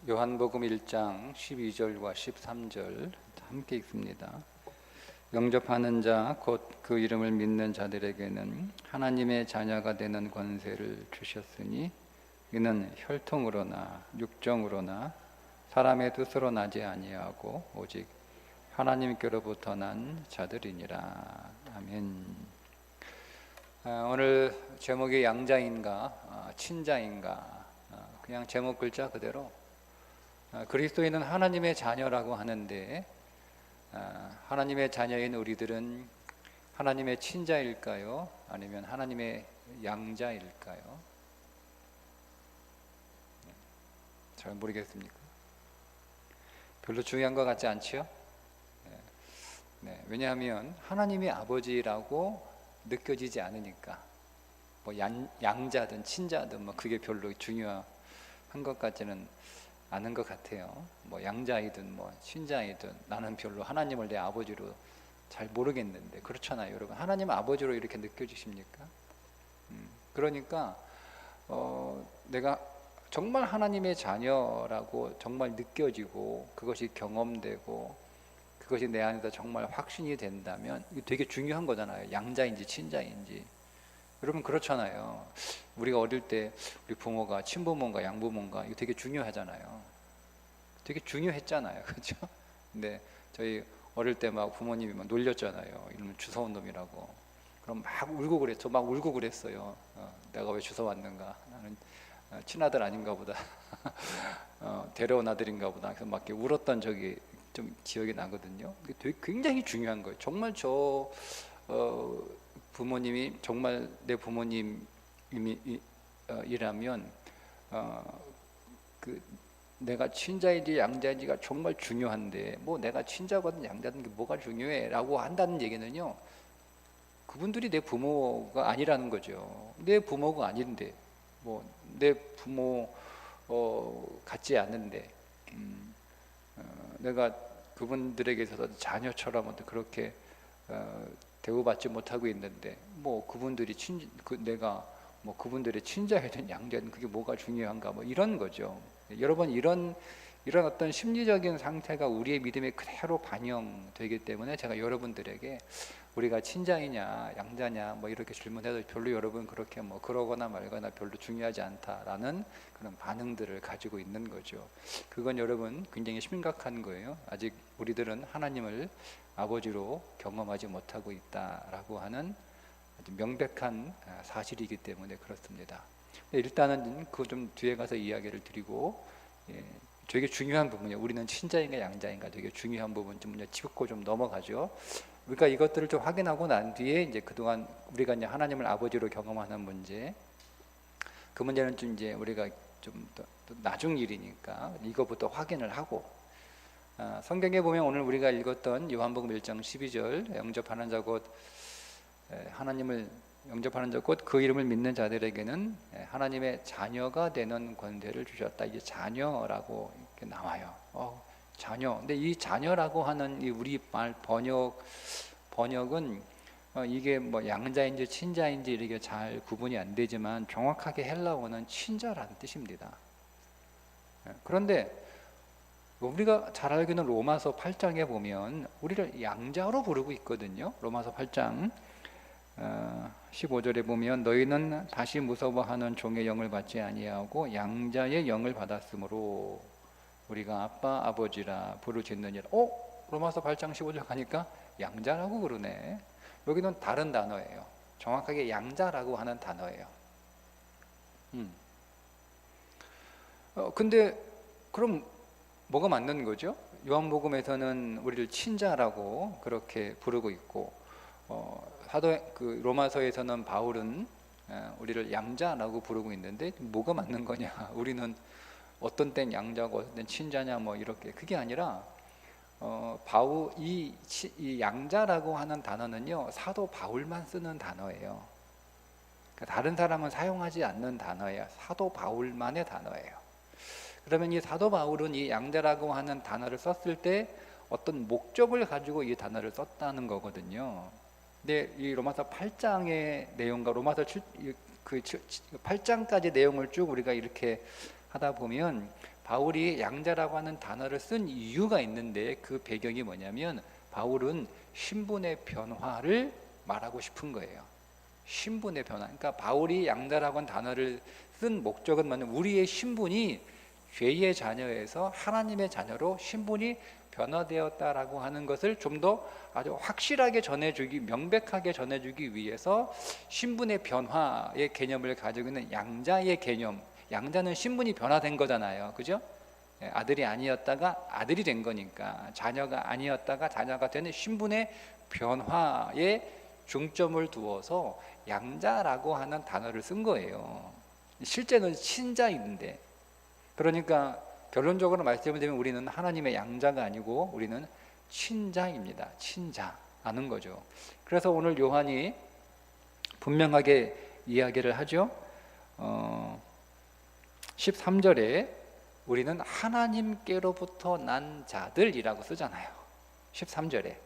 요한복음 1장 12절과 13절 함께 읽습니다. 영접하는 자 곧 그 이름을 믿는 자들에게는 하나님의 자녀가 되는 권세를 주셨으니 이는 혈통으로나 육정으로나 사람의 뜻으로 나지 아니하고 오직 하나님께로부터 난 자들이니라. 아멘. 오늘 제목이 양자인가 친자인가, 그냥 제목 글자 그대로 그리스도인은 하나님의 자녀라고 하는데, 하나님의 자녀인 우리들은 하나님의 친자일까요? 아니면 하나님의 양자일까요? 잘 모르겠습니까? 별로 중요한 것 같지 않지요? 왜냐하면 하나님이 아버지라고 느껴지지 않으니까, 뭐 양자든 친자든 뭐 그게 별로 중요한 것 같지는 않은 것 같아요. 뭐 양자이든 뭐 친자이든 나는 별로 하나님을 내 아버지로 잘 모르겠는데, 그렇잖아요, 여러분. 하나님 아버지로 이렇게 느껴지십니까? 그러니까 내가 정말 하나님의 자녀라고 정말 느껴지고 그것이 경험되고 그것이 내 안에서 정말 확신이 된다면 이게 되게 중요한 거잖아요. 양자인지 친자인지. 여러분 그렇잖아요. 우리가 어릴 때 우리 부모가 친부모인가 양부모인가 이거 되게 중요하잖아요. 되게 중요했잖아요. 그렇죠? 근데 저희 어릴 때 막 부모님이 막 놀렸잖아요. 이러면 주워 온 놈이라고. 그럼 막 울고 그랬죠. 저 막 울고 그랬어요. 내가 왜 주워 왔는가? 나는 친아들 아닌가 보다. 데려온 아들인가 보다. 그래서 막 이렇게 울었던 적이 좀 기억이 나거든요. 되게 굉장히 중요한 거예요. 정말 저 부모님이 정말 내 부모님이라면 그 내가 친자인지 양자인지가 정말 중요한데, 뭐 내가 친자거든 양자든 게 뭐가 중요해라고 한다는 얘기는요, 그분들이 내 부모가 아니라는 거죠. 내 부모가 아닌데, 뭐 내 부모 같지 않은데, 내가 그분들에게 있어서 자녀처럼 그렇게 대우받지 못하고 있는데, 뭐 그분들이 내가 뭐 그분들의 친자이든 양자든 그게 뭐가 중요한가, 뭐 이런 거죠. 여러분, 이런 어떤 심리적인 상태가 우리의 믿음에 그대로 반영되기 때문에 제가 여러분들에게 우리가 친자이냐 양자냐 뭐 이렇게 질문해도 별로 여러분 그렇게 뭐 그러거나 말거나 별로 중요하지 않다라는 그런 반응들을 가지고 있는 거죠. 그건 여러분 굉장히 심각한 거예요. 아직 우리들은 하나님을 아버지로 경험하지 못하고 있다라고 하는 아주 명백한 사실이기 때문에 그렇습니다. 일단은 그 좀 뒤에 가서 이야기를 드리고, 되게 중요한 부분이에요. 우리는 친자인가 양자인가 되게 중요한 부분 좀 짚고 좀 넘어가죠. 그러니까 이것들을 좀 확인하고 난 뒤에 이제 그동안 우리가 이제 하나님을 아버지로 경험하는 문제, 그 문제는 좀 이제 우리가 좀 더 나중 일이니까 이거부터 확인을 하고, 성경에 보면 오늘 우리가 읽었던 요한복음 1장 12절 영접하는 자 곧 하나님을 영접하는 자 곧 그 이름을 믿는 자들에게는 하나님의 자녀가 되는 권세를 주셨다. 이게 자녀라고 이렇게 나와요. 자녀. 근데 이 자녀라고 하는 이 우리 말 번역은 이게 뭐 양자인지 친자인지 이렇게 잘 구분이 안 되지만 정확하게 헬라어는 친자라는 뜻입니다. 그런데 우리가 잘 알고 있는 로마서 8장에 보면 우리를 양자로 부르고 있거든요. 로마서 8장 15절에 보면 너희는 다시 무서워하는 종의 영을 받지 아니하고 양자의 영을 받았으므로 우리가 아빠 아버지라 부르짖느니라. 로마서 8장 15절 가니까 양자라고 그러네. 여기는 다른 단어예요. 정확하게 양자라고 하는 단어예요. 근데 그럼 뭐가 맞는 거죠? 요한복음에서는 우리를 친자라고 그렇게 부르고 있고, 로마서에서는 바울은 우리를 양자라고 부르고 있는데 뭐가 맞는 거냐? 우리는 어떤 땐 양자고 어떤 땐 친자냐 뭐 이렇게. 그게 아니라 이 양자라고 하는 단어는요, 사도 바울만 쓰는 단어예요. 그러니까 다른 사람은 사용하지 않는 단어예요. 사도 바울만의 단어예요. 그러면 이 사도 바울은 이 양자라고 하는 단어를 썼을 때 어떤 목적을 가지고 이 단어를 썼다는 거거든요. 근데 이 로마서 8장의 내용과 로마서 8장까지 내용을 쭉 우리가 이렇게 하다 보면 바울이 양자라고 하는 단어를 쓴 이유가 있는데, 그 배경이 뭐냐면 바울은 신분의 변화를 말하고 싶은 거예요. 신분의 변화. 그러니까 바울이 양자라고 하는 단어를 쓴 목적은 뭐냐면 우리의 신분이 죄의 자녀에서 하나님의 자녀로 신분이 변화되었다라고 하는 것을 좀 더 아주 확실하게 전해주기, 명백하게 전해주기 위해서 신분의 변화의 개념을 가지고 있는 양자의 개념. 양자는 신분이 변화된 거잖아요, 그죠? 아들이 아니었다가 아들이 된 거니까, 자녀가 아니었다가 자녀가 되는 신분의 변화에 중점을 두어서 양자라고 하는 단어를 쓴 거예요. 실제는 친자인데, 그러니까 결론적으로 말씀을 드리면 우리는 하나님의 양자가 아니고 우리는 친자입니다. 친자라는 거죠. 그래서 오늘 요한이 분명하게 이야기를 하죠. 13절에 우리는 하나님께로부터 난 자들이라고 쓰잖아요. 13절에.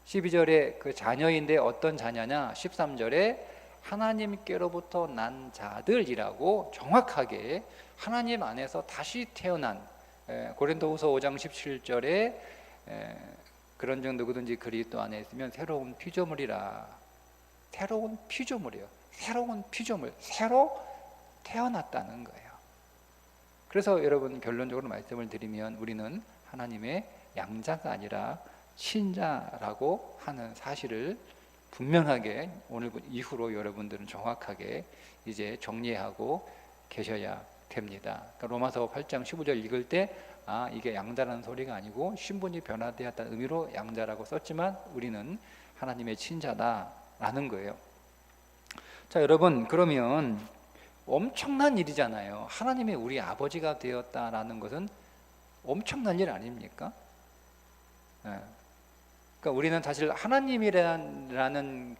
12절에 그 자녀인데 어떤 자녀냐? 13절에 하나님께로부터 난 자들이라고 정확하게 하나님 안에서 다시 태어난, 고린도후서 5장 17절에 그런즉 누구든지 그리스도 안에 있으면 새로운 피조물이라. 새로운 피조물이에요. 새로운 피조물, 새로 태어났다는 거예요. 그래서 여러분, 결론적으로 말씀을 드리면 우리는 하나님의 양자가 아니라 친자라고 하는 사실을 분명하게 오늘 이후로 여러분들은 정확하게 이제 정리하고 계셔야 됩니다. 그러니까 로마서 8장 15절 읽을 때 이게 양자라는 소리가 아니고 신분이 변화되었다는 의미로 양자라고 썼지만 우리는 하나님의 친자다라는 거예요. 자, 여러분, 그러면 엄청난 일이잖아요. 하나님이 우리 아버지가 되었다라는 것은 엄청난 일 아닙니까? 그러니까 우리는 사실 하나님이라는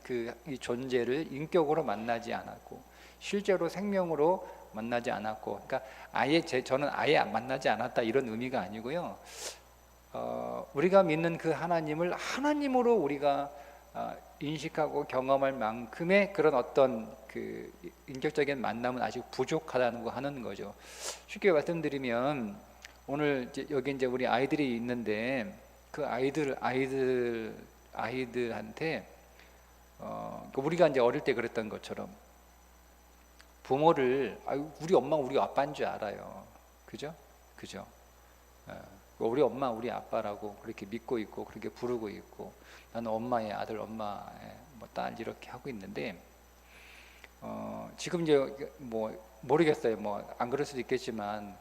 이 존재를 인격으로 만나지 않았고 실제로 생명으로 만나지 않았고, 그러니까 저는 아예 만나지 않았다 이런 의미가 아니고요. 우리가 믿는 그 하나님을 하나님으로 우리가 인식하고 경험할 만큼의 그런 어떤 그 인격적인 만남은 아직 부족하다는 거 하는 거죠. 쉽게 말씀드리면 오늘 여기 이제 우리 아이들이 있는데 그 아이들한테 우리가 이제 어릴 때 그랬던 것처럼 부모를 우리 엄마 우리 아빠인 줄 알아요. 그죠? 우리 엄마 우리 아빠라고 그렇게 믿고 있고 그렇게 부르고 있고, 나는 엄마의 아들, 엄마의 딸 이렇게 하고 있는데 지금 이제 모르겠어요. 안 그럴 수도 있겠지만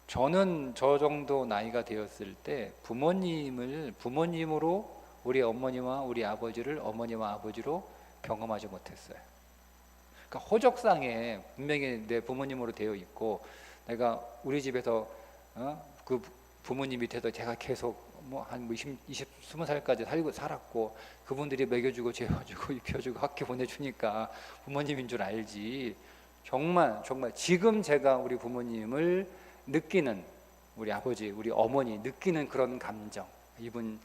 저는 저 정도 나이가 되었을 때 부모님으로 우리 어머니와 우리 아버지를 어머니와 아버지로 경험하지 못했어요. 그러니까 호적상에 분명히 내 부모님으로 되어 있고, 내가 우리 집에서 그 부모님 밑에서 제가 계속 한 20살까지 살았고, 그분들이 먹여주고 재워주고 입혀주고 학교 보내주니까 부모님인 줄 알지. 정말 지금 제가 우리 부모님을 느끼는, 우리 아버지, 우리 어머니 느끼는 그런 감정, 이분이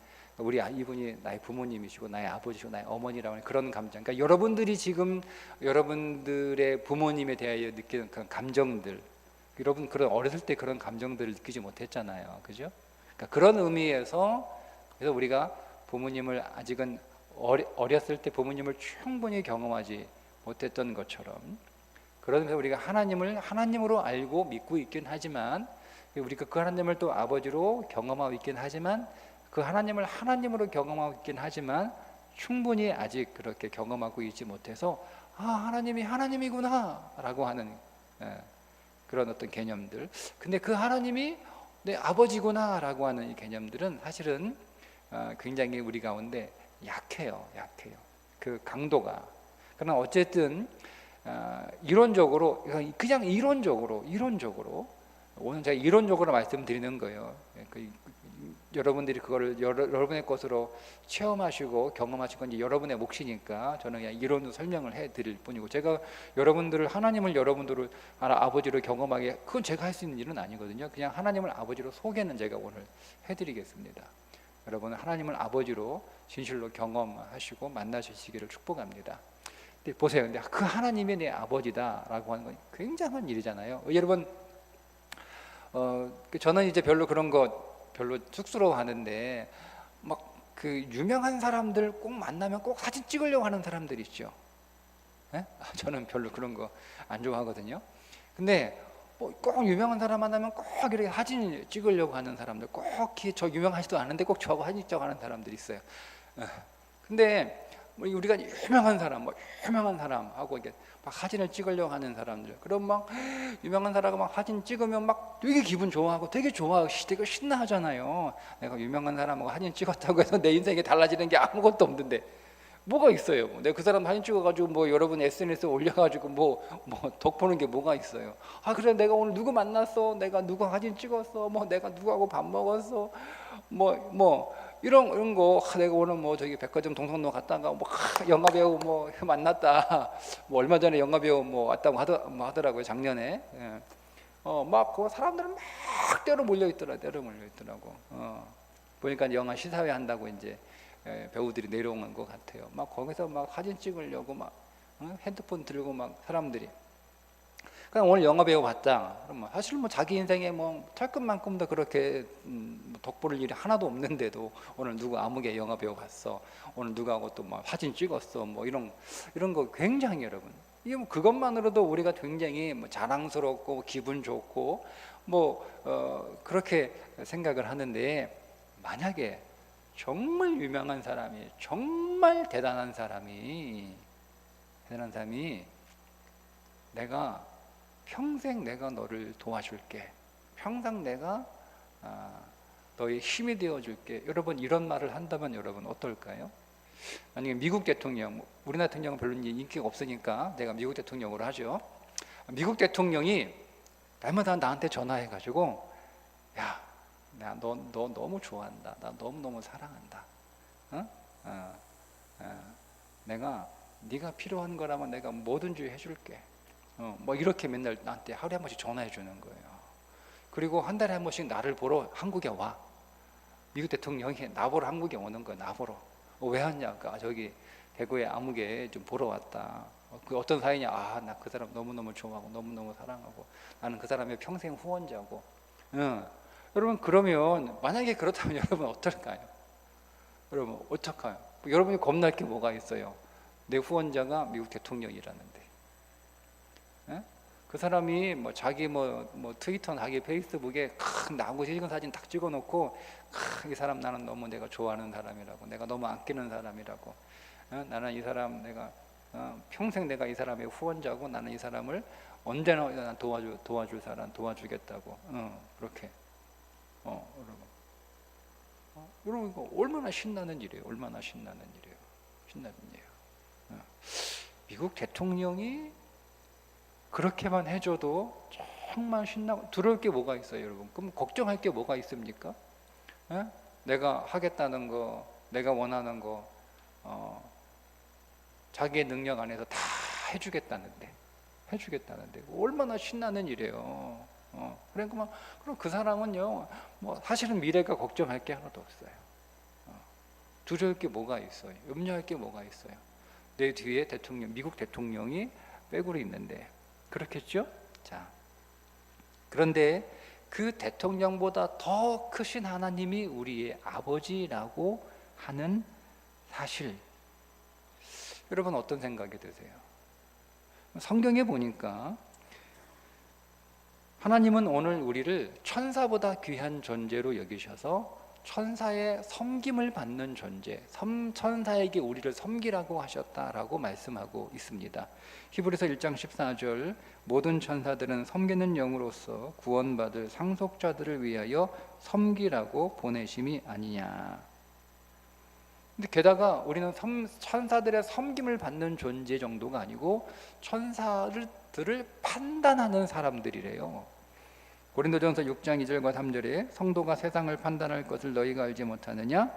나의 부모님이시고 나의 아버지시고 나의 어머니라고 하는 그런 감정, 그러니까 여러분들이 지금 여러분들의 부모님에 대하여 느끼는 그런 감정들, 여러분 그런 어렸을 때 그런 감정들을 느끼지 못했잖아요, 그죠? 그러니까 그런 의미에서 그래서 우리가 부모님을 아직은 어렸을 때 부모님을 충분히 경험하지 못했던 것처럼, 그러면서 우리가 하나님을 하나님으로 알고 믿고 있긴 하지만, 우리가 그 하나님을 또 아버지로 경험하고 있긴 하지만, 그 하나님을 하나님으로 경험하고 있긴 하지만 충분히 아직 그렇게 경험하고 있지 못해서 하나님이 하나님이구나 라고 하는 그런 어떤 개념들, 근데 그 하나님이 내 아버지구나 라고 하는 이 개념들은 사실은 굉장히 우리 가운데 약해요. 그 강도가. 그러나 어쨌든 이론적으로, 그냥 이론적으로 오늘 제가 이론적으로 말씀드리는 거예요. 여러분들이 그거를 여러분의 것으로 체험하시고 경험하실 건 이제 여러분의 몫이니까 저는 그냥 이론으로 설명을 해드릴 뿐이고, 제가 하나님을 여러분들을 아버지로 경험하게, 그건 제가 할 수 있는 일은 아니거든요. 그냥 하나님을 아버지로 소개는 제가 오늘 해드리겠습니다. 여러분은 하나님을 아버지로 진실로 경험하시고 만나시기를 축복합니다. 근데 보세요. 근데 그 하나님이 내 아버지다라고 하는 건 굉장한 일이잖아요. 여러분, 저는 이제 별로 그런 거 별로 쑥스러워하는데 막 그 유명한 사람들 꼭 만나면 꼭 사진 찍으려고 하는 사람들 있죠. 예? 저는 별로 그런 거 안 좋아하거든요. 근데 꼭 유명한 사람 만나면 꼭 이렇게 사진 찍으려고 하는 사람들, 꼭 저 유명하지도 않은데 꼭 저하고 사진 찍자고 하는 사람들이 있어요. 근데 우리가 유명한 사람하고 이게 막 사진을 찍으려고 하는 사람들, 그럼 막 유명한 사람하고 막 사진 찍으면 막 되게 기분 좋아하고 되게 되게 신나하잖아요. 내가 유명한 사람하고 사진 찍었다고 해서 내 인생에 달라지는 게 아무것도 없는데 뭐가 있어요? 내가 그 사람 사진 찍어가지고 여러분 SNS에 올려가지고 덕 보는 게 뭐가 있어요? 그래 내가 오늘 누구 만났어? 내가 누구 사진 찍었어? 내가 누구하고 밥 먹었어? 이런 거 내가 오늘 저기 백화점 동성로 갔다가 영화 배우 만났다. 얼마 전에 영화 배우 왔다고 하더라고요, 작년에. 예. 그 사람들은 막 때로 몰려 있더라고. 보니까 영화 시사회 한다고 이제 배우들이 내려오는 것 같아요. 거기서 사진 찍으려고 핸드폰 들고 사람들이. 그냥 오늘 영화 배우 봤다. 그럼 사실 자기 인생에 털끝만큼도 그렇게 덕보를 일이 하나도 없는데도 오늘 누구 아무개 영화 배우 봤어. 오늘 누구하고 또 사진 찍었어. 이런 거 굉장히 여러분. 이게 그것만으로도 우리가 굉장히 자랑스럽고 기분 좋고 그렇게 생각을 하는데, 만약에 정말 유명한 사람이, 정말 대단한 사람이 평생 내가 너를 도와줄게, 평생 내가 너의 힘이 되어줄게, 여러분 이런 말을 한다면 여러분 어떨까요? 만약에 미국 대통령, 우리나라 대통령은 별로 인기가 없으니까 내가 미국 대통령으로 하죠. 미국 대통령이 날마다 나한테 전화해가지고 야, 너 너무 좋아한다, 나 너무 사랑한다, 내가 네가 필요한 거라면 내가 뭐든지 해줄게, 이렇게 맨날 나한테 하루에 한 번씩 전화해 주는 거예요. 그리고 한 달에 한 번씩 나를 보러 한국에 와. 미국 대통령이 나 보러 한국에 오는 거야. 나 보러. 왜 왔냐? 저기 대구에 아무개 좀 보러 왔다. 그 어떤 사이냐? 나 그 사람 너무너무 좋아하고 너무너무 사랑하고 나는 그 사람의 평생 후원자고. 여러분, 그러면 만약에 그렇다면 여러분 어떨까요? 여러분 어떡해요? 여러분이 겁날 게 뭐가 있어요? 내 후원자가 미국 대통령이라는데. 그 사람이 자기 트위터나 자기 페이스북에 나하고 찍은 사진 딱 찍어놓고 이 사람 나는 너무 내가 좋아하는 사람이라고, 내가 너무 아끼는 사람이라고, 나는 이 사람 내가 평생 내가 이 사람의 후원자고, 나는 이 사람을 언제나 도와줄 사람 도와주겠다고, 그렇게 여러분 이거 얼마나 신나는 일이에요. 얼마나 신나는 일이에요. 신나는 일이에요. 미국 대통령이 그렇게만 해줘도 정말 신나고 두려울 게 뭐가 있어요, 여러분? 그럼 걱정할 게 뭐가 있습니까? 내가 하겠다는 거, 내가 원하는 거, 자기의 능력 안에서 다 해주겠다는데 얼마나 신나는 일이에요. 그러니까 그럼 그 사람은요, 사실은 미래가 걱정할 게 하나도 없어요. 두려울 게 뭐가 있어요? 염려할 게 뭐가 있어요? 내 뒤에 미국 대통령이 빼고로 있는데. 그렇겠죠? 자, 그런데 그 대통령보다 더 크신 하나님이 우리의 아버지라고 하는 사실, 여러분 어떤 생각이 드세요? 성경에 보니까 하나님은 오늘 우리를 천사보다 귀한 존재로 여기셔서 천사의 섬김을 받는 존재, 천사에게 우리를 섬기라고 하셨다라고 말씀하고 있습니다. 히브리서 1장 14절, 모든 천사들은 섬기는 영으로서 구원받을 상속자들을 위하여 섬기라고 보내심이 아니냐. 근데 게다가 우리는 천사들의 섬김을 받는 존재 정도가 아니고 천사들을 판단하는 사람들이래요. 고린도전서 6장 2절과 3절에 성도가 세상을 판단할 것을 너희가 알지 못하느냐?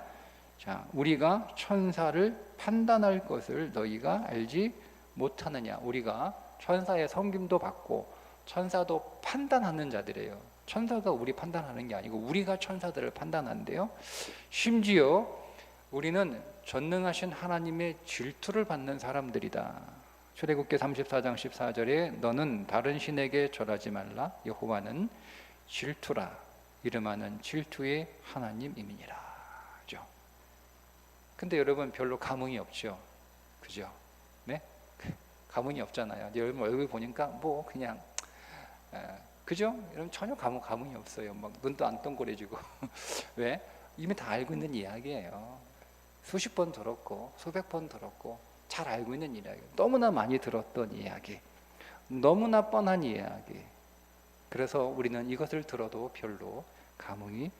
자, 우리가 천사를 판단할 것을 너희가 알지 못하느냐? 우리가 천사의 섬김도 받고 천사도 판단하는 자들이에요. 천사가 우리 판단하는 게 아니고 우리가 천사들을 판단한대요. 심지어 우리는 전능하신 하나님의 질투를 받는 사람들이다. 출애굽기 34장 14절에 너는 다른 신에게 절하지 말라. 여호와는 질투라 이름하는 질투의 하나님이니라. 그죠? 근데 여러분 별로 감흥이 없죠, 그죠? 네? 감흥이 없잖아요. 여러분 얼굴 보니까 뭐 그냥 그죠? 여러분 전혀 감흥이 없어요. 막 눈도 안 동그래지고 왜? 이미 다 알고 있는 이야기예요. 수십 번 들었고 수백 번 들었고 잘 알고 있는 이야기, 너무나 많이 들었던 이야기, 너무나 뻔한 이야기. 그래서 우리는 이것을 들어도 별로 감흥이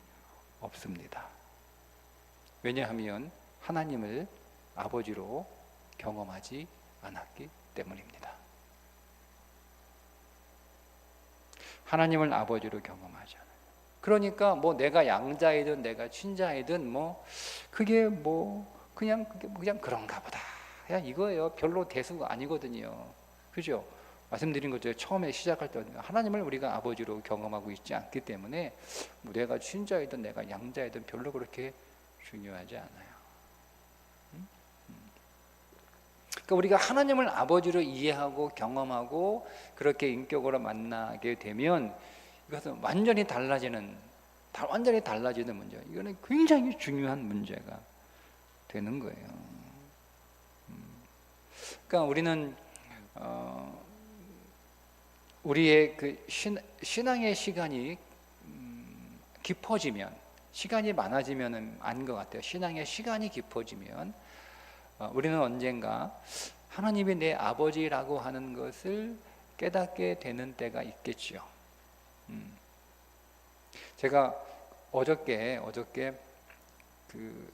없습니다. 왜냐하면 하나님을 아버지로 경험하지 않았기 때문입니다. 하나님을 아버지로 경험하지 않아요. 그러니까 뭐 내가 양자이든 내가 친자이든 뭐 그게 뭐 그냥 그런가 보다, 야 이거예요. 별로 대수가 아니거든요. 그죠? 말씀드린 것처럼 처음에 시작할 때 하나님을 우리가 아버지로 경험하고 있지 않기 때문에 뭐 내가 친자이든 내가 양자이든 별로 그렇게 중요하지 않아요. 그러니까 우리가 하나님을 아버지로 이해하고 경험하고 그렇게 인격으로 만나게 되면 이것은 완전히 달라지는 문제. 이거는 굉장히 중요한 문제가 되는 거예요. 그러니까 우리는 우리의 그 신앙의 시간이 깊어지면, 시간이 많아지면은 아닌 것 같아요. 신앙의 시간이 깊어지면 우리는 언젠가 하나님이 내 아버지라고 하는 것을 깨닫게 되는 때가 있겠지요. 제가 어저께 그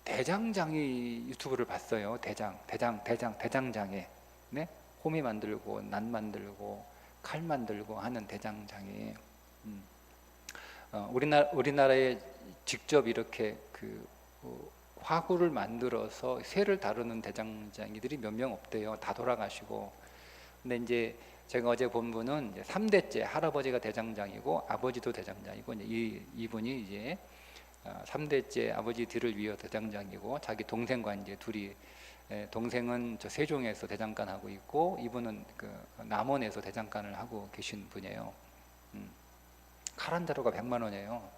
대장장이 유튜브를 봤어요. 대장장에, 네? 호미 만들고 난 만들고 칼 만들고 하는 대장장에. 우리나라에 직접 이렇게 화구를 만들어서 쇠를 다루는 대장장이들이 몇 명 없대요. 다 돌아가시고. 근데 이제 제가 어제 본 분은 이제 3대째 할아버지가 대장장이고 아버지도 대장장이고, 이분이 이제 3대째 아버지 뒤를 위해 대장장이고, 자기 동생과 이제 둘이, 동생은 저 세종에서 대장간 하고 있고, 이분은 그 남원에서 대장간을 하고 계신 분이에요. 칼 한 자루가 100만 원이에요.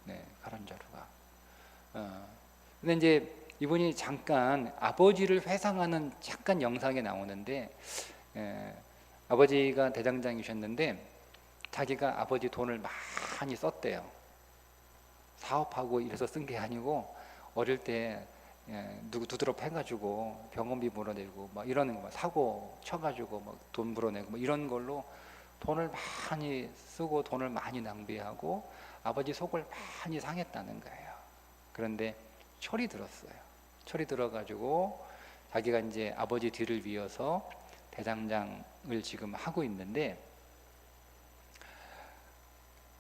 네, 칼 한 자루가. 근데 이제 이분이 잠깐 아버지를 회상하는 잠깐 영상에 나오는데, 아버지가 대장장이셨는데 자기가 아버지 돈을 많이 썼대요. 사업하고 이래서 쓴 게 아니고 어릴 때 누구 두드럽 해가지고 병원비 물어내고 막 이러는 거, 사고 쳐가지고 막 돈 물어내고 막 이런 걸로 돈을 많이 쓰고 돈을 많이 낭비하고 아버지 속을 많이 상했다는 거예요. 그런데 철이 들었어요. 철이 들어가지고 자기가 이제 아버지 뒤를 이어서 대장장을 지금 하고 있는데,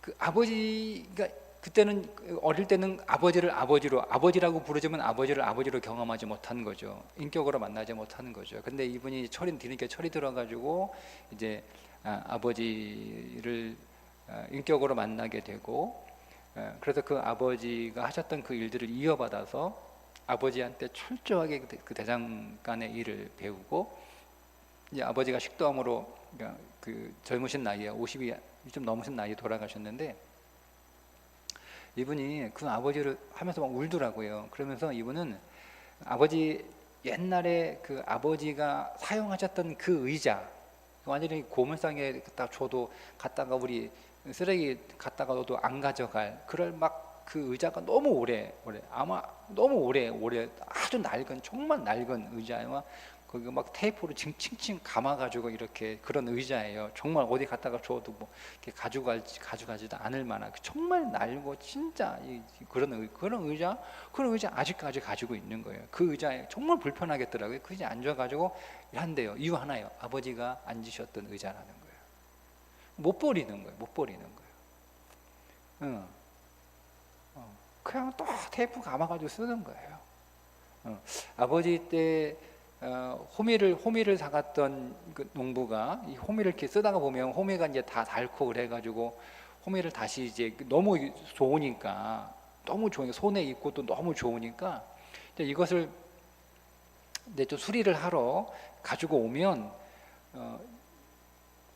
그 아버지가 그때는 어릴 때는 아버지를 아버지라고 부르지만 아버지를 아버지로 경험하지 못한 거죠. 인격으로 만나지 못하는 거죠. 근데 이분이 철이 들어가지고 이제 아버지를 인격으로 만나게 되고, 그래서 그 아버지가 하셨던 그 일들을 이어받아서 아버지한테 철저하게 그 대장간의 일을 배우고, 이제 아버지가 식도암으로 그 젊으신 나이에 50이 좀 넘으신 나이에 돌아가셨는데, 이분이 그 아버지를 하면서 막 울더라고요. 그러면서 이분은 아버지 옛날에 그 아버지가 사용하셨던 그 의자, 완전히 고물상에 갖다가 우리 쓰레기 갖다가 둬도 안 가져갈 그럴 막 그 의자가 너무 오래 아주 낡은, 정말 낡은 의자와 거기 막 테이프로 칭칭 감아가지고 이렇게 그런 의자예요. 정말 어디 갖다가 줘도 뭐 이렇게 가져가지도 않을 만한 정말 낡고 진짜 그런 의자 아직까지 가지고 있는 거예요. 그 의자에 정말 불편하겠더라고요. 그 의자 앉아가지고 한대요. 이유 하나요. 아버지가 앉으셨던 의자라는 거예요. 못 버리는 거예요. 그냥 또 테이프 감아가지고 쓰는 거예요. 아버지 때 호미를 사갔던 그 농부가 이 호미를 이렇게 쓰다가 보면 호미가 이제 다 닳고 그래가지고 호미를 다시 이제 너무 좋으니까 손에 익고 또 너무 좋으니까 이것을 이제 좀 수리를 하러 가지고 오면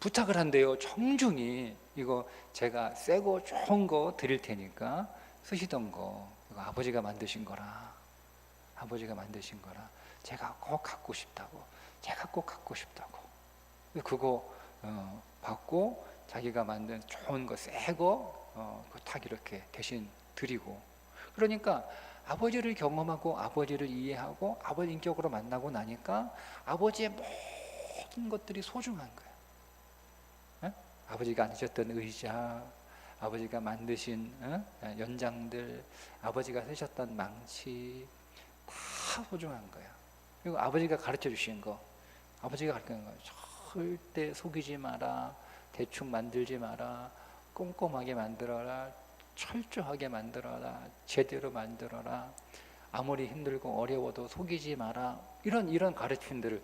부탁을 한대요. 정중히 이거 제가 새거 좋은 거 드릴 테니까 쓰시던 거 이거 아버지가 만드신 거라. 아버지가 만드신 거라. 제가 꼭 갖고 싶다고. 제가 꼭 갖고 싶다고. 그거 받고 자기가 만든 좋은 거 새거 딱 이렇게 대신 드리고. 그러니까 아버지를 경험하고 아버지를 이해하고 아버지 인격으로 만나고 나니까 아버지의 모든 것들이 소중한 거예요. 아버지가 앉으셨던 의자, 아버지가 만드신 연장들, 아버지가 쓰셨던 망치 다 소중한 거야. 그리고 아버지가 가르쳐 주신 거, 아버지가 가르치는 거 절대 속이지 마라, 대충 만들지 마라, 꼼꼼하게 만들어라, 철저하게 만들어라, 제대로 만들어라, 아무리 힘들고 어려워도 속이지 마라, 이런 가르침들을,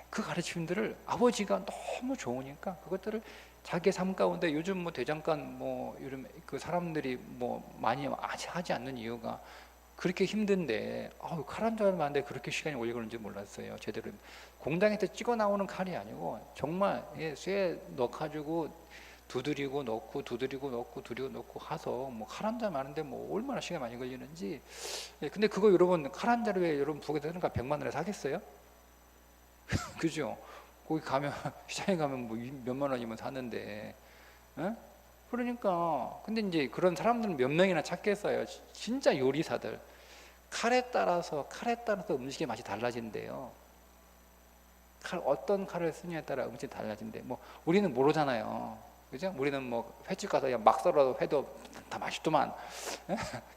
그 가르침들을 아버지가 너무 좋으니까 그것들을 자기 삶 가운데, 요즘 뭐 대장간 뭐 이런 그 사람들이 뭐 많이 하지 않는 이유가 그렇게 힘든데, 칼 한 잔 만데 그렇게 시간이 오래 걸리는지 몰랐어요. 제대로 공장에서 찍어 나오는 칼이 아니고 정말 쇠 넣어가지고 두드리고 넣고 두드리고 넣고 두드리고 넣고 해서 뭐 칼 한 잔 많은데 뭐 얼마나 시간 많이 걸리는지. 근데 그거 여러분 칼 한 잔을 왜 여러분 북에서 그러니까 100만 원에 사겠어요? 그죠? 거기 가면 시장에 가면 뭐 몇만 원이면 사는데, 그러니까 근데 이제 그런 사람들은 몇 명이나 찾겠어요. 진짜 요리사들 칼에 따라서 음식의 맛이 달라진대요. 어떤 칼을 쓰냐에 따라 음식이 달라진대. 뭐 우리는 모르잖아요. 그죠? 우리는 뭐 횟집 가서 그냥 막 썰어도 회도 다 맛있더만.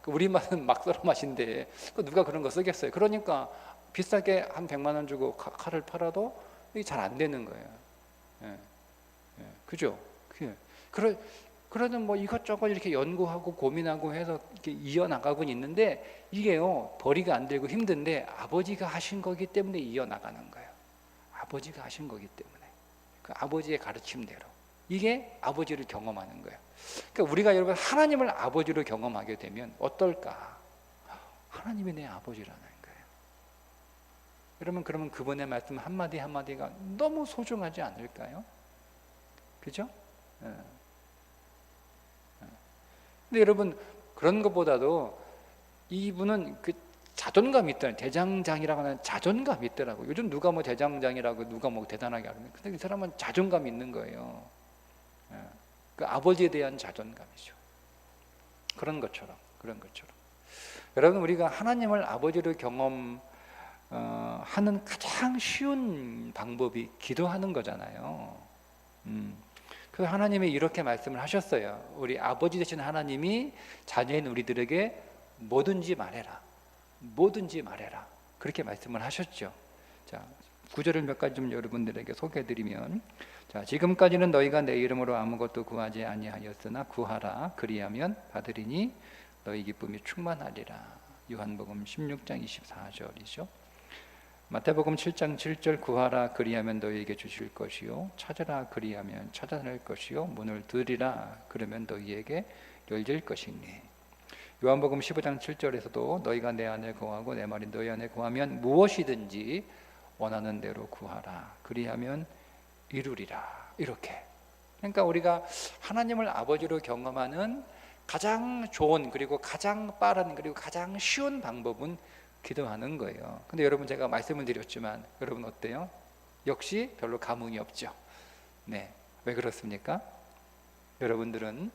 우리 맛은 막 썰어 맛인데 누가 그런 거 쓰겠어요? 그러니까 비싸게 한 100만 원 주고 칼을 팔아도 이게 잘 안 되는 거예요. 그죠? 그래도 뭐 이것저것 이렇게 연구하고 고민하고 해서 이렇게 이어나가곤 있는데, 이게요, 벌이가 안 되고 힘든데 아버지가 하신 거기 때문에 이어나가는 거예요. 아버지가 하신 거기 때문에. 그 아버지의 가르침대로. 이게 아버지를 경험하는 거예요. 그러니까 우리가 여러분 하나님을 아버지로 경험하게 되면 어떨까? 하나님이 내 아버지라는 거예요. 여러분, 그러면 그분의 말씀 한마디 한마디가 너무 소중하지 않을까요? 그죠? 근데 여러분, 그런 것보다도 이분은 그 자존감이 있더라고요. 대장장이라고 하는 자존감이 있더라고요. 요즘 누가 뭐 대장장이라고 누가 뭐 대단하게 하는데, 근데 이 사람은 자존감이 있는 거예요. 그 아버지에 대한 자존감이죠. 그런 것처럼. 여러분, 우리가 하나님을 아버지로 경험하는 가장 쉬운 방법이 기도하는 거잖아요. 그 하나님이 이렇게 말씀을 하셨어요. 우리 아버지 되신 하나님이 자녀인 우리들에게 뭐든지 말해라. 그렇게 말씀을 하셨죠. 자, 구절을 몇 가지 좀 여러분들에게 소개해드리면, 자, 지금까지는 너희가 내 이름으로 아무것도 구하지 아니하였으나 구하라. 그리하면 받으리니 너희 기쁨이 충만하리라. 요한복음 16장 24절이죠. 마태복음 7장 7절 구하라 그리하면 너희에게 주실 것이요 찾으라 그리하면 찾아낼 것이요 문을 두드리라 그러면 너희에게 열릴 것이니. 요한복음 15장 7절에서도 너희가 내 안에 거하고 내 말이 너희 안에 거하면 무엇이든지 원하는 대로 구하라 그리하면 이루리라. 이렇게. 그러니까 우리가 하나님을 아버지로 경험하는 가장 좋은, 그리고 가장 빠른, 그리고 가장 쉬운 방법은 기도하는 거예요. 근데 여러분, 제가 말씀을 드렸지만 여러분 어때요? 역시 별로 감흥이 없죠. 네, 왜 그렇습니까? 여러분들은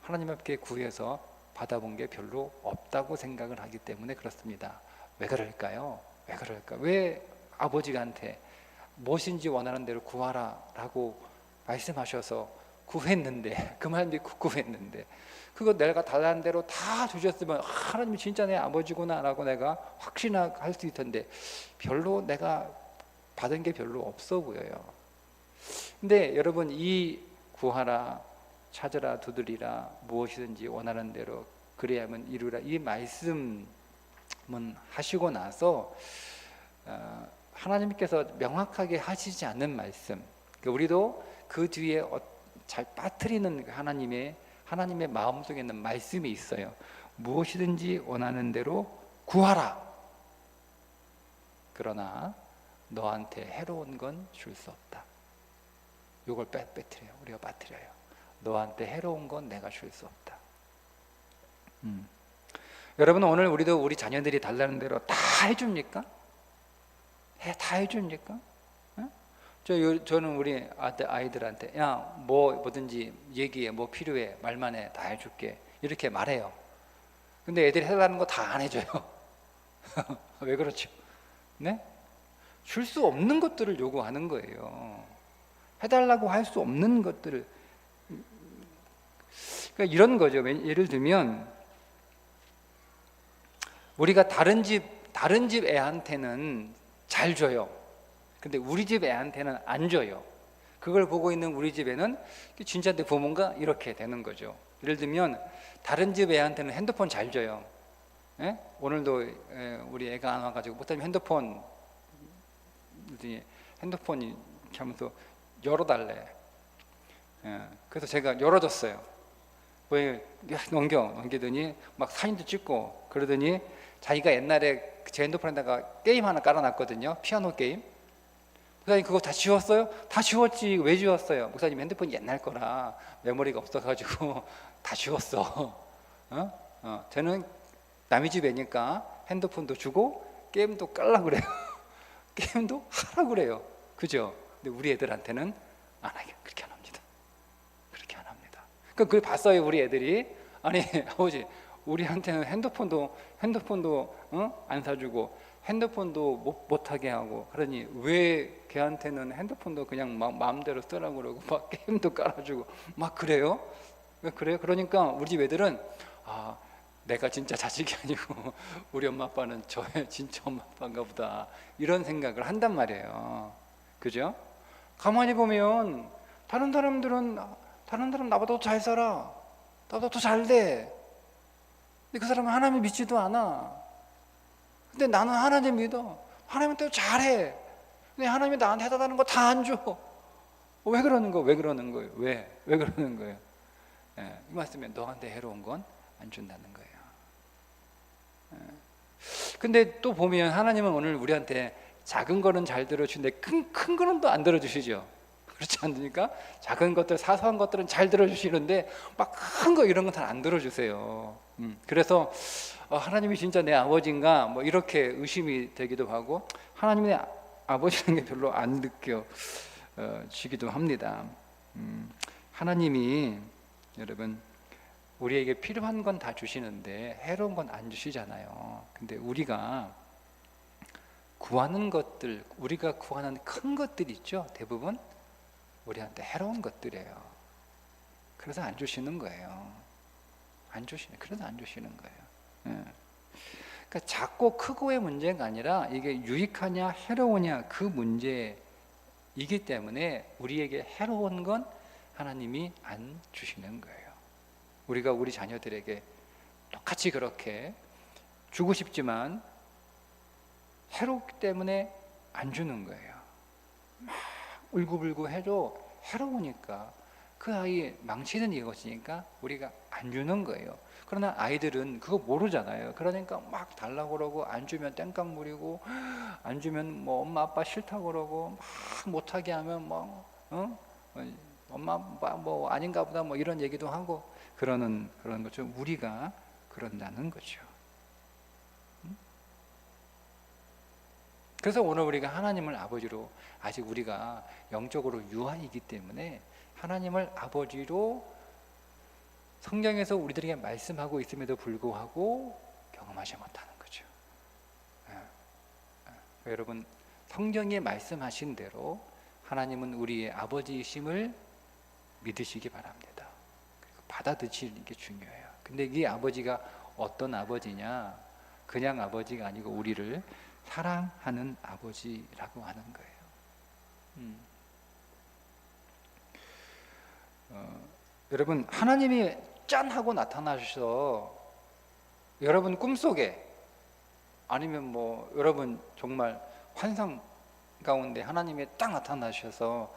하나님 앞에 구해서 받아본 게 별로 없다고 생각을 하기 때문에 그렇습니다. 왜 그럴까요? 왜 아버지한테 무엇인지 원하는 대로 구하라 라고 말씀하셔서 구했는데, 그 말 믿고 구했는데 그거 내가 달라는 대로 다 주셨으면 하나님이 진짜 내 아버지구나 라고 내가 확신할 수 있을 텐데 별로 내가 받은 게 별로 없어 보여요. 근데 여러분, 이 구하라, 찾으라, 두드리라, 무엇이든지 원하는 대로 그래야만 이루라, 이 말씀은 하시고 나서 하나님께서 명확하게 하시지 않는 말씀, 우리도 그 뒤에 잘 빠뜨리는 하나님의 마음속에 있는 말씀이 있어요. 무엇이든지 원하는 대로 구하라. 그러나 너한테 해로운 건 줄 수 없다. 이걸 빼뜨려요. 우리가 빠뜨려요. 너한테 해로운 건 내가 줄 수 없다. 여러분, 오늘 우리도 우리 자녀들이 달라는 대로 다 해줍니까? 다 해줍니까? 저는 우리 아이들한테 야, 뭐든지 얘기해, 뭐 필요해, 말만 해, 다 해줄게, 이렇게 말해요. 근데 애들이 해달라는 거 다 안 해줘요. 왜 그렇죠? 네? 줄 수 없는 것들을 요구하는 거예요. 해달라고 할 수 없는 것들을. 그러니까 이런 거죠. 예를 들면 우리가 다른 집 애한테는 잘 줘요. 근데 우리 집 애한테는 안 줘요. 그걸 보고 있는 우리 집에는 진짜 내 부모인가? 이렇게 되는 거죠. 예를 들면 다른 집 애한테는 핸드폰 잘 줘요. 예? 오늘도 우리 애가 안 와가지고 못하면 핸드폰이 하면서 열어달래. 그래서 제가 열어줬어요. 왜 넘기더니 막 사진도 찍고 그러더니 자기가 옛날에 제 핸드폰에다가 게임 하나 깔아놨거든요. 피아노 게임. 목사님 그거 다 지웠어요? 다 지웠지. 왜 지웠어요? 목사님 핸드폰 옛날 거라 메모리가 없어가지고 다 지웠어. 저는 남의 집 애니까 핸드폰도 주고 게임도 깔라 그래요. 게임도 하라 그래요. 그죠? 근데 우리 애들한테는 안 하게, 그렇게 안 합니다. 그렇게 안 합니다. 그걸 봤어요, 우리 애들이. 아니 아버지, 우리한테는 핸드폰도 안 사주고 핸드폰도 못하게 하고, 그러니 왜 걔한테는 핸드폰도 그냥 마음대로 쓰라고 그러고 막 게임도 깔아주고 막 그래요? 왜 그래요? 그러니까 우리 집 애들은 내가 진짜 자식이 아니고 우리 엄마 아빠는 저의 진짜 엄마 아빠인가 보다, 이런 생각을 한단 말이에요. 그죠? 가만히 보면 다른 사람 나보다 더 잘 살아, 나보다 더 잘 돼. 근데 그 사람은 하나님 믿지도 않아. 근데 나는 하나님 믿어. 하나님한테 잘해. 근데 하나님이 나한테 해달라는 거 다 안 줘. 왜 그러는 거예요? 왜 그러는 거예요? 왜 그러는 거예요? 이 말씀에 너한테 해로운 건 안 준다는 거예요. 근데 또 보면 하나님은 오늘 우리한테 작은 거는 잘 들어주는데 큰 거는 또 안 들어주시죠. 그렇지 않습니까? 작은 것들, 사소한 것들은 잘 들어주시는데 막 큰 거 이런 건 잘 안 들어주세요. 그래서 하나님이 진짜 내 아버지인가 뭐 이렇게 의심이 되기도 하고, 하나님이 내 아버지라는 게 별로 안 느껴지기도 합니다. 하나님이 여러분 우리에게 필요한 건 다 주시는데 해로운 건 안 주시잖아요. 근데 우리가 구하는 것들, 우리가 구하는 큰 것들 있죠. 대부분 우리한테 해로운 것들이에요. 그래서 안 주시는 거예요. 그래서 안 주시는 거예요. 그러니까 작고 크고의 문제가 아니라 이게 유익하냐 해로우냐 그 문제이기 때문에 우리에게 해로운 건 하나님이 안 주시는 거예요. 우리가 우리 자녀들에게 똑같이 그렇게 주고 싶지만 해롭기 때문에 안 주는 거예요. 막 울고불고 해도 해로우니까, 그 아이 망치는 이것이니까 우리가 안 주는 거예요. 그러나 아이들은 그거 모르잖아요. 그러니까 막 달라고 그러고, 안 주면 땡깡 부리고, 안 주면 뭐 엄마 아빠 싫다고 그러고, 막 못하게 하면 뭐 엄마 아빠 뭐 아닌가 보다 뭐 이런 얘기도 하고 그런 거죠. 우리가 그런다는 거죠. 그래서 오늘 우리가 하나님을 아버지로, 아직 우리가 영적으로 유아이기 때문에 하나님을 아버지로 성경에서 우리들에게 말씀하고 있음에도 불구하고 경험하지 못하는 거죠. 여러분, 성경에 말씀하신 대로 하나님은 우리의 아버지이심을 믿으시기 바랍니다. 그리고 받아들이시는 게 중요해요. 근데 이 아버지가 어떤 아버지냐? 그냥 아버지가 아니고 우리를 사랑하는 아버지라고 하는 거예요. 여러분, 하나님이 짠 하고 나타나셔서 여러분 꿈속에, 아니면 뭐 여러분 정말 환상 가운데 하나님이 딱 나타나셔서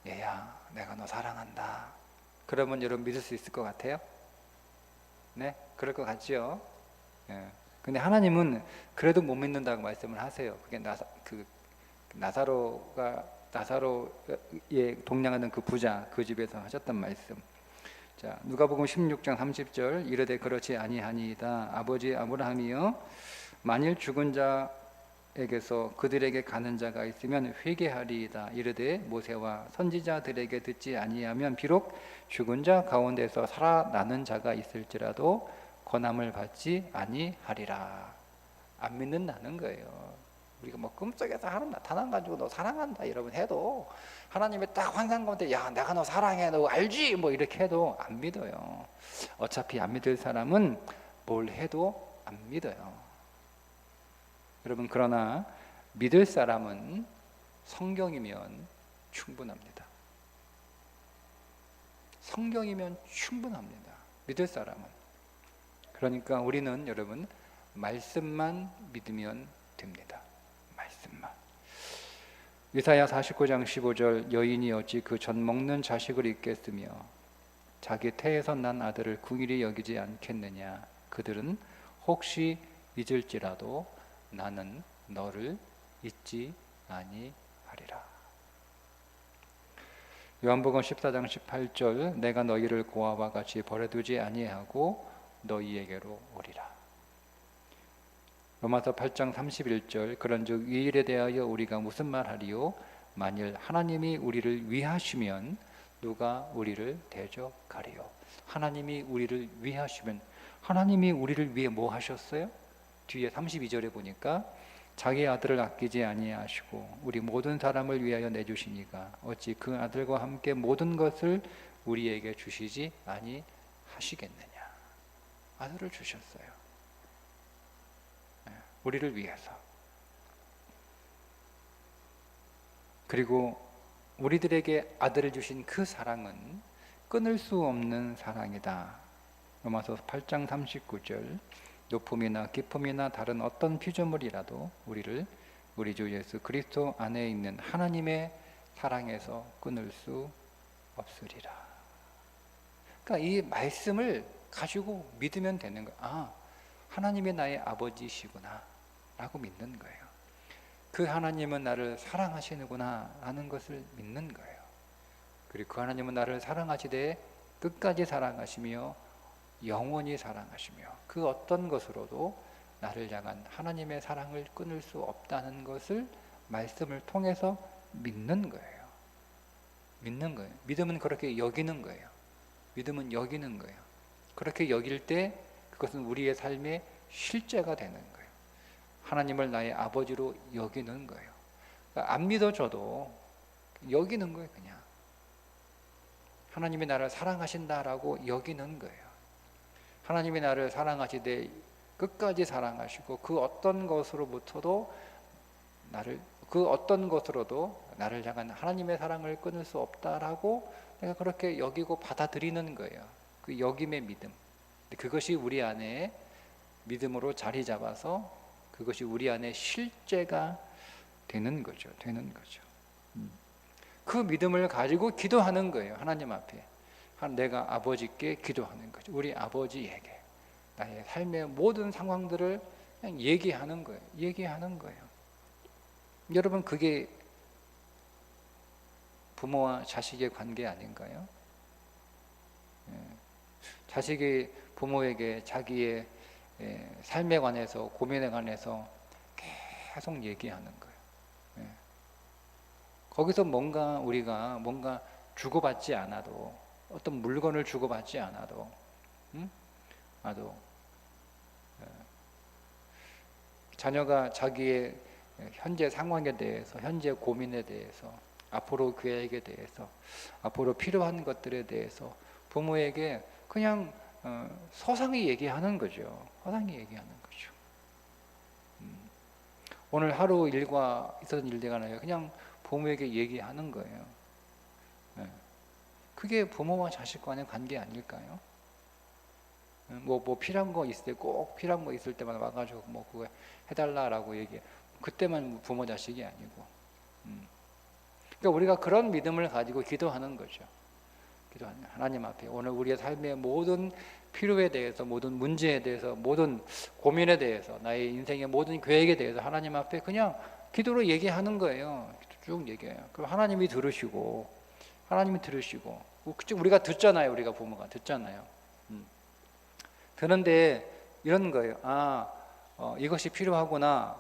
얘야 내가 너 사랑한다, 그러면 여러분 믿을 수 있을 것 같아요? 네? 그럴 것 같죠? 근데 하나님은 그래도 못 믿는다고 말씀을 하세요. 그게 나사로가 나사로에 동냥하는 그 부자, 그 집에서 하셨던 말씀. 자, 누가복음 16장 30절, 이르되 그렇지 아니하니이다. 아버지 아브라함이여, 만일 죽은 자에게서 그들에게 가는 자가 있으면 회개하리이다. 이르되 모세와 선지자들에게 듣지 아니하면 비록 죽은 자 가운데서 살아나는 자가 있을지라도 권함을 받지 아니하리라. 안 믿는 나는 거예요. 우리가 뭐 꿈속에서 하나님 나타난 가지고 너 사랑한다 여러분 해도, 하나님이 딱 환상 가운데 야 내가 너 사랑해 너 알지 뭐 이렇게 해도 안 믿어요. 어차피 안 믿을 사람은 뭘 해도 안 믿어요. 여러분, 그러나 믿을 사람은 성경이면 충분합니다. 성경이면 충분합니다. 믿을 사람은. 그러니까 우리는 여러분 말씀만 믿으면 됩니다. 말씀만. 이사야 49장 15절, 여인이 어찌 그 젖 먹는 자식을 잊겠으며 자기 태에서 난 아들을 긍휼히 여기지 않겠느냐. 그들은 혹시 잊을지라도 나는 너를 잊지 아니하리라. 요한복음 14장 18절, 내가 너희를 고아와 같이 버려두지 아니하고 너희에게로 오리라. 로마서 8장 31절, 그런즉 이 일에 대하여 우리가 무슨 말하리요? 만일 하나님이 우리를 위하시면 누가 우리를 대적하리요? 하나님이 우리를 위하시면, 하나님이 우리를 위해 뭐 하셨어요? 뒤에 32절에 보니까 자기 아들을 아끼지 아니하시고 우리 모든 사람을 위하여 내주시니가 어찌 그 아들과 함께 모든 것을 우리에게 주시지 아니하시겠느냐. 아들을 주셨어요. 우리를 위해서. 그리고 우리들에게 아들을 주신 그 사랑은 끊을 수 없는 사랑이다. 로마서 8장 39절, 높음이나 깊음이나 다른 어떤 피조물이라도 우리를 우리 주 예수 그리스도 안에 있는 하나님의 사랑에서 끊을 수 없으리라. 그러니까 이 말씀을 가지고 믿으면 되는 거예요. 아, 하나님이 나의 아버지시구나 라고 믿는 거예요. 그 하나님은 나를 사랑하시는구나 라는 것을 믿는 거예요. 그리고 그 하나님은 나를 사랑하시되 끝까지 사랑하시며 영원히 사랑하시며 그 어떤 것으로도 나를 향한 하나님의 사랑을 끊을 수 없다는 것을 말씀을 통해서 믿는 거예요. 믿는 거예요. 믿음은 그렇게 여기는 거예요. 믿음은 여기는 거예요. 그렇게 여길 때 그것은 우리의 삶의 실제가 되는 거예요. 하나님을 나의 아버지로 여기는 거예요. 그러니까 안 믿어줘도 여기는 거예요. 그냥 하나님이 나를 사랑하신다라고 여기는 거예요. 하나님이 나를 사랑하시되 끝까지 사랑하시고 그 어떤 것으로부터도 나를 향한 하나님의 사랑을 끊을 수 없다라고 내가 그렇게 여기고 받아들이는 거예요. 그 여김의 믿음. 그것이 우리 안에 믿음으로 자리 잡아서 그것이 우리 안에 실제가 되는 거죠. 그 믿음을 가지고 기도하는 거예요. 하나님 앞에. 내가 아버지께 기도하는 거죠. 우리 아버지에게 나의 삶의 모든 상황들을 그냥 얘기하는 거예요. 여러분, 그게 부모와 자식의 관계 아닌가요? 자식이 부모에게 자기의 삶에 관해서, 고민에 관해서 계속 얘기하는 거예요. 거기서 우리가 뭔가 주고받지 않아도, 어떤 물건을 주고받지 않아도, 자녀가 자기의 현재 상황에 대해서, 현재 고민에 대해서, 앞으로 계획에 대해서, 앞으로 필요한 것들에 대해서 부모에게 그냥 서상히 얘기하는 거죠. 오늘 하루 있었던 일들이 아니라 그냥 부모에게 얘기하는 거예요. 그게 부모와 자식 간의 관계 아닐까요? 뭐 필요한 거 있을 때 꼭 필요한 거 있을 때만 와가지고 뭐 그거 해달라라고 그때만 부모 자식이 아니고. 그러니까 우리가 그런 믿음을 가지고 기도하는 거죠. 하나님 앞에 오늘 우리의 삶의 모든 필요에 대해서, 모든 문제에 대해서, 모든 고민에 대해서, 나의 인생의 모든 계획에 대해서 하나님 앞에 그냥 기도로 얘기하는 거예요. 쭉 얘기해요. 그럼 하나님이 들으시고 우리가 듣잖아요. 우리가 부모가 듣잖아요. 듣는데 이런 거예요. 이것이 필요하구나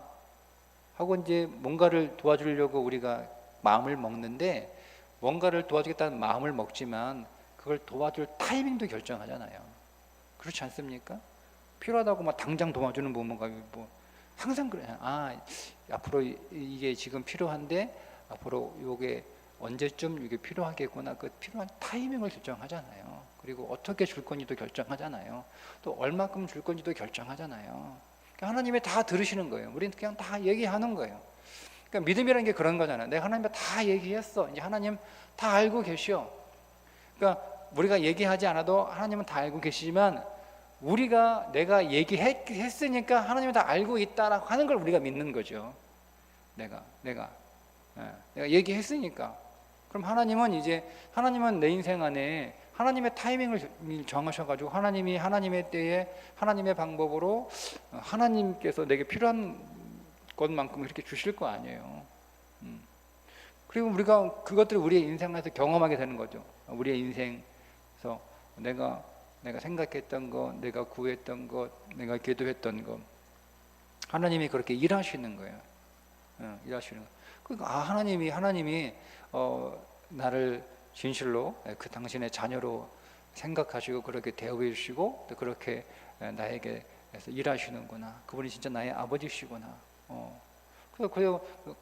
하고 이제 뭔가를 도와주려고 우리가 마음을 먹는데, 뭔가를 도와주겠다는 마음을 먹지만 그걸 도와줄 타이밍도 결정하잖아요. 그렇지 않습니까? 필요하다고 막 당장 도와주는 부모가 뭐 항상 그래요. 앞으로 이게 지금 필요한데 앞으로 이게 언제쯤 이게 필요하겠구나. 그 필요한 타이밍을 결정하잖아요. 그리고 어떻게 줄 건지도 결정하잖아요. 또 얼마큼 줄 건지도 결정하잖아요. 그러니까 하나님이 다 들으시는 거예요. 우리는 그냥 다 얘기하는 거예요. 그러니까 믿음이라는 게 그런 거잖아요. 내가 하나님한테 다 얘기했어. 이제 하나님 다 알고 계셔. 그러니까 우리가 얘기하지 않아도 하나님은 다 알고 계시지만, 내가 얘기했으니까 하나님은 다 알고 있다라고 하는 걸 우리가 믿는 거죠. 내가 얘기했으니까. 그럼 하나님은 내 인생 안에 하나님의 타이밍을 정하셔가지고 하나님의 때에 하나님의 방법으로 하나님께서 내게 필요한 것만큼 이렇게 주실 거 아니에요. 그리고 우리가 그것들을 우리의 인생에서 경험하게 되는 거죠. 우리의 인생에서 내가 생각했던 것, 내가 구했던 것, 내가 기도했던 것, 하나님이 그렇게 일하시는 거예요. 일하시는 거. 그러니까 하나님이 나를 진실로 그 당신의 자녀로 생각하시고 그렇게 대우해 주시고 또 그렇게 나에게 일하시는구나. 그분이 진짜 나의 아버지시구나.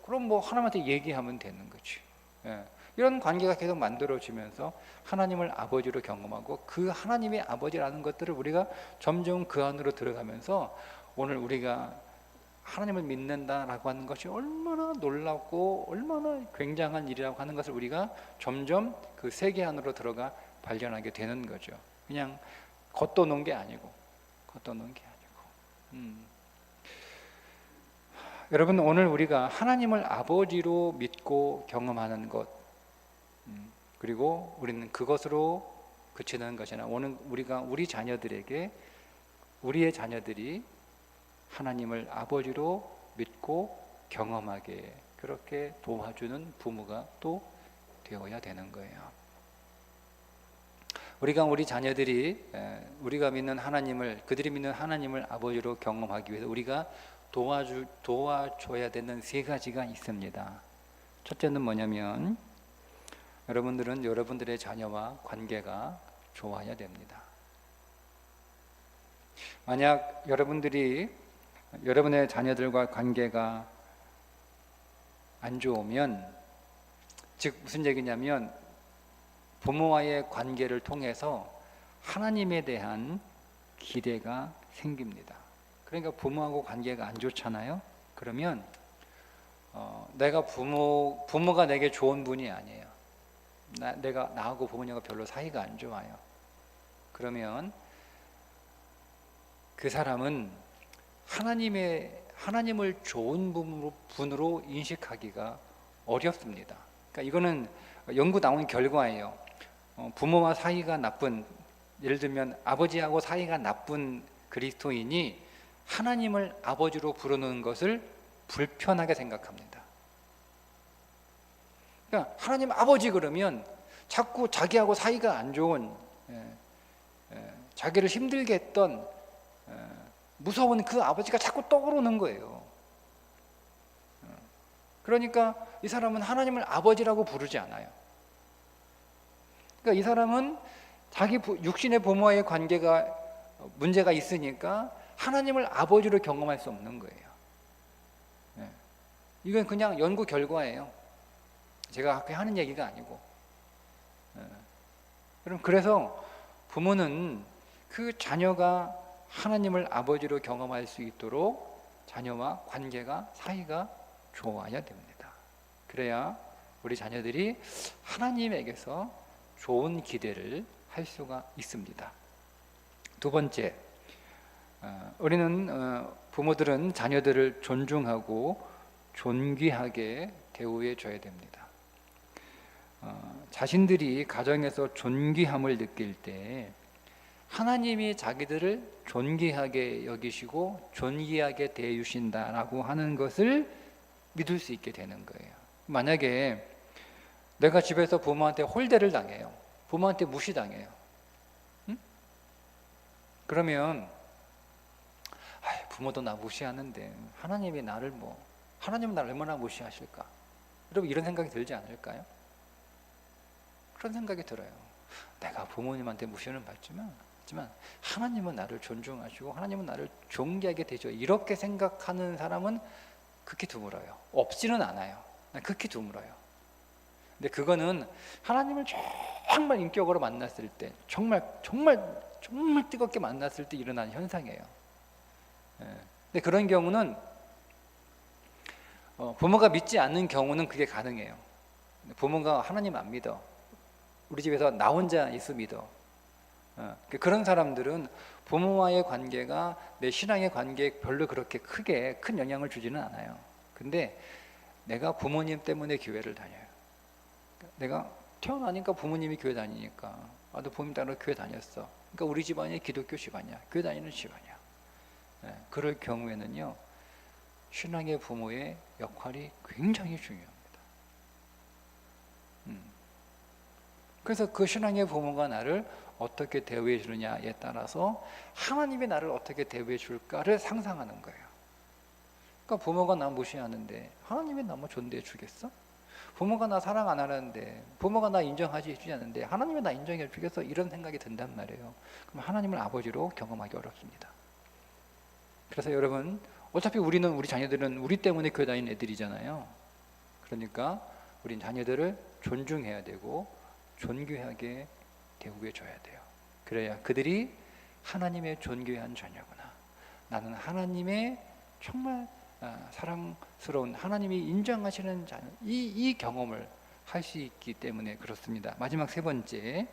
그럼 뭐 하나님한테 얘기하면 되는 거지. 이런 관계가 계속 만들어지면서 하나님을 아버지로 경험하고, 그 하나님의 아버지라는 것들을 우리가 점점 그 안으로 들어가면서 오늘 우리가 하나님을 믿는다라고 하는 것이 얼마나 놀랍고 얼마나 굉장한 일이라고 하는 것을 우리가 점점 그 세계 안으로 들어가 발견하게 되는 거죠. 그냥 겉도는 게 아니고. 여러분, 오늘 우리가 하나님을 아버지로 믿고 경험하는 것, 그리고 우리는 그것으로 그치는 것이 아니라 오늘 우리 우리의 자녀들이 하나님을 아버지로 믿고 경험하게 그렇게 도와주는 부모가 또 되어야 되는 거예요. 우리 자녀들이 우리가 믿는 하나님을, 그들이 믿는 하나님을 아버지로 경험하기 위해서 우리가 도와줘야 되는 세 가지가 있습니다. 첫째는 뭐냐면, 여러분들은 여러분들의 자녀와 관계가 좋아야 됩니다. 만약 여러분의 자녀들과 관계가 안 좋으면, 즉 무슨 얘기냐면 부모와의 관계를 통해서 하나님에 대한 기대가 생깁니다. 그러니까 부모하고 관계가 안 좋잖아요. 그러면 부모가 내게 좋은 분이 아니에요. 나하고 부모님과 별로 사이가 안 좋아요. 그러면 그 사람은 하나님을 좋은 분으로 인식하기가 어렵습니다. 그러니까 이거는 연구 나온 결과예요. 부모와 사이가 나쁜, 예를 들면 아버지하고 사이가 나쁜 그리스도인이 하나님을 아버지로 부르는 것을 불편하게 생각합니다. 그러니까 하나님 아버지 그러면 자꾸 자기하고 사이가 안 좋은, 자기를 힘들게 했던 무서운 그 아버지가 자꾸 떠오르는 거예요. 그러니까 이 사람은 하나님을 아버지라고 부르지 않아요. 그러니까 이 사람은 자기 육신의 부모와의 관계가 문제가 있으니까 하나님을 아버지로 경험할 수 없는 거예요. 이건 그냥 연구 결과예요. 제가 하는 얘기가 아니고. 그래서 부모는 그 자녀가 하나님을 아버지로 경험할 수 있도록 자녀와 사이가 좋아야 됩니다. 그래야 우리 자녀들이 하나님에게서 좋은 기대를 할 수가 있습니다. 두 번째, 부모들은 자녀들을 존중하고 존귀하게 대우해 줘야 됩니다. 자신들이 가정에서 존귀함을 느낄 때 하나님이 자기들을 존귀하게 여기시고 존귀하게 대해주신다라고 하는 것을 믿을 수 있게 되는 거예요. 만약에 내가 집에서 부모한테 홀대를 당해요. 부모한테 무시당해요. 응? 그러면 부모도 나 무시하는데 하나님은 나를 얼마나 무시하실까? 여러분 이런 생각이 들지 않을까요? 그런 생각이 들어요. 내가 부모님한테 무시는 받지만 하나님은 나를 존중하시고 하나님은 나를 존귀하게 대죠. 이렇게 생각하는 사람은 극히 드물어요. 없지는 않아요. 극히 드물어요. 근데 그거는 하나님을 정말 인격으로 만났을 때, 정말 뜨겁게 만났을 때 일어나는 현상이에요. 근데 그런 경우는 부모가 믿지 않는 경우는 그게 가능해요. 부모가 하나님 안 믿어. 우리 집에서 나 혼자 예수 믿어. 그런 사람들은 부모와의 관계가 내 신앙의 관계에 별로 그렇게 큰 영향을 주지는 않아요. 근데 내가 부모님 때문에 교회를 다녀요. 내가 태어나니까 부모님이 교회 다니니까 나도 부모님 따라 교회 다녔어. 그러니까 우리 집안이 기독교 집안이야. 교회 다니는 집안이야. 그럴 경우에는요, 신앙의 부모의 역할이 굉장히 중요합니다. 그래서 그 신앙의 부모가 나를 어떻게 대우해 주느냐에 따라서 하나님이 나를 어떻게 대우해 줄까를 상상하는 거예요. 그러니까 부모가 나 무시하는데 하나님이 나 존대해 주겠어? 부모가 나 사랑 안 하는데, 부모가 나 인정하지 해주지 않는데 하나님이 나 인정해 주겠어? 이런 생각이 든단 말이에요. 그럼 하나님을 아버지로 경험하기 어렵습니다. 그래서 여러분, 어차피 우리 자녀들은 우리 때문에 교회 다니는 애들이잖아요. 그러니까 우리 자녀들을 존중해야 되고 존귀하게 대우해 줘야 돼요. 그래야 그들이 하나님의 존귀한 자녀구나, 나는 하나님의 정말 사랑스러운, 하나님이 인정하시는 자녀, 이 경험을 할 수 있기 때문에 그렇습니다. 마지막 세 번째,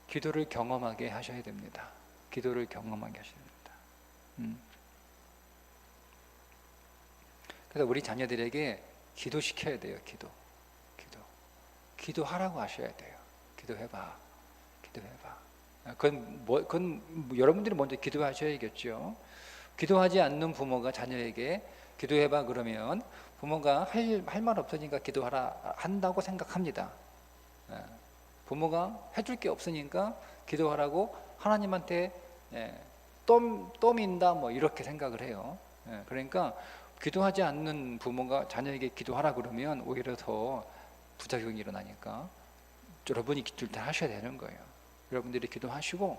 기도를 경험하게 하셔야 됩니다. 기도를 경험하게 하셔야 됩니다. 그래서 우리 자녀들에게 기도시켜야 돼요. 기도하라고 하셔야 돼요. 기도해봐. 그건 여러분들이 먼저 기도하셔야겠죠. 기도하지 않는 부모가 자녀에게 기도해봐 그러면 부모가 할 말 없으니까 기도하라 한다고 생각합니다. 부모가 해줄 게 없으니까 기도하라고 하나님한테 떠민다 이렇게 생각을 해요. 그러니까 기도하지 않는 부모가 자녀에게 기도하라 그러면 오히려 더 부작용이 일어나니까 여러분이 기도를 다 하셔야 되는 거예요. 여러분들이 기도하시고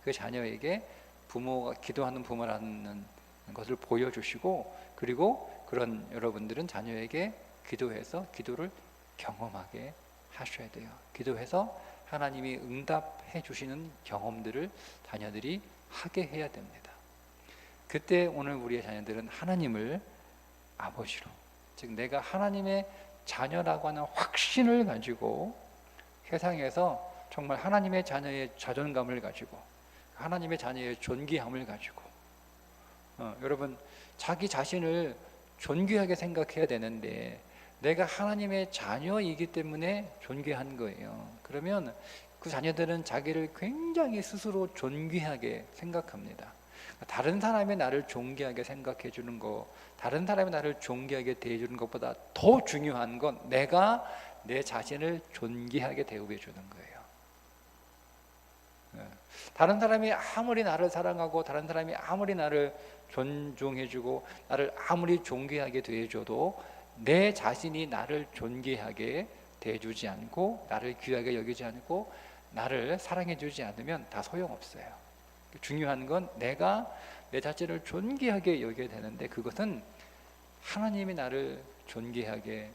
그 자녀에게 부모가 기도하는 부모라는 것을 보여주시고, 그리고 그런 여러분들은 자녀에게 기도해서 기도를 경험하게 하셔야 돼요. 기도해서 하나님이 응답해 주시는 경험들을 자녀들이 하게 해야 됩니다. 그때 오늘 우리의 자녀들은 하나님을 아버지로, 즉 내가 하나님의 자녀라고 하는 확신을 가지고 세상에서 정말 하나님의 자녀의 자존감을 가지고 하나님의 자녀의 존귀함을 가지고 여러분, 자기 자신을 존귀하게 생각해야 되는데 내가 하나님의 자녀이기 때문에 존귀한 거예요. 그러면 그 자녀들은 자기를 굉장히 스스로 존귀하게 생각합니다. 다른 사람이 나를 존귀하게 생각해 주는 거, 다른 사람이 나를 존귀하게 대해 주는 것보다 더 중요한 건 내가 내 자신을 존귀하게 대우해 주는 거예요. 다른 사람이 아무리 나를 사랑하고 다른 사람이 아무리 나를 존중해 주고 나를 아무리 존귀하게 대해 줘도 내 자신이 나를 존귀하게 대해 주지 않고 나를 귀하게 여기지 않고 나를 사랑해 주지 않으면 다 소용없어요. 중요한 건 내가 내 자신을 존귀하게 여겨야 되는데 그것은 하나님이 나를 존귀하게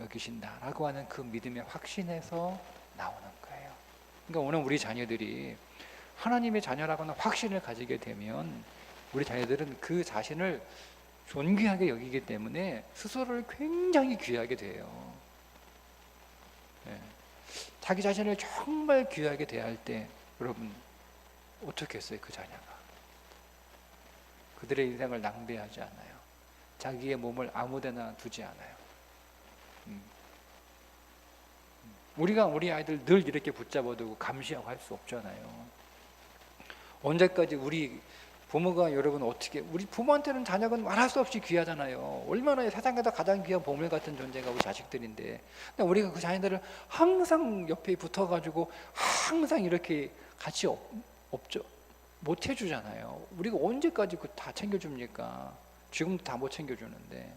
여기신다라고 하는 그 믿음의 확신에서 나오는 거예요. 그러니까 오늘 우리 자녀들이 하나님의 자녀라고 하는 확신을 가지게 되면 우리 자녀들은 그 자신을 존귀하게 여기기 때문에 스스로를 굉장히 귀하게 돼요. 자기 자신을 정말 귀하게 대할 때 여러분 어떻게 했어요? 그 자녀가 그들의 인생을 낭비하지 않아요. 자기의 몸을 아무데나 두지 않아요. 우리가 우리 아이들 늘 이렇게 붙잡아두고 감시하고 할 수 없잖아요. 언제까지 우리 부모가 여러분 어떻게, 우리 부모한테는 자녀는 말할 수 없이 귀하잖아요. 얼마나 세상에서 가장 귀한 보물 같은 존재가 우리 자식들인데, 근데 우리가 그 자녀들을 항상 옆에 붙어가지고 항상 이렇게 같이 없죠, 못 해주잖아요. 우리가 언제까지 그 다 챙겨줍니까? 지금도 다 못 챙겨주는데.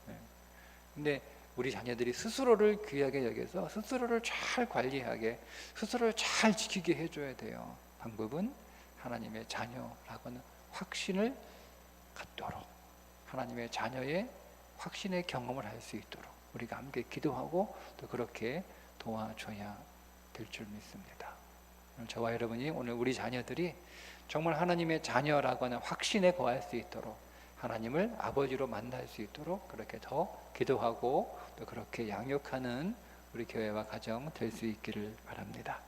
네. 근데 우리 자녀들이 스스로를 귀하게 여겨서 스스로를 잘 관리하게, 스스로를 잘 지키게 해줘야 돼요. 방법은 하나님의 자녀라고 하는 확신을 갖도록, 하나님의 자녀의 확신의 경험을 할 수 있도록 우리가 함께 기도하고 또 그렇게 도와줘야 될 줄 믿습니다. 저와 여러분이 오늘 우리 자녀들이 정말 하나님의 자녀라고 하는 확신에 거할 수 있도록, 하나님을 아버지로 만날 수 있도록 그렇게 더 기도하고 또 그렇게 양육하는 우리 교회와 가정 될 수 있기를 바랍니다.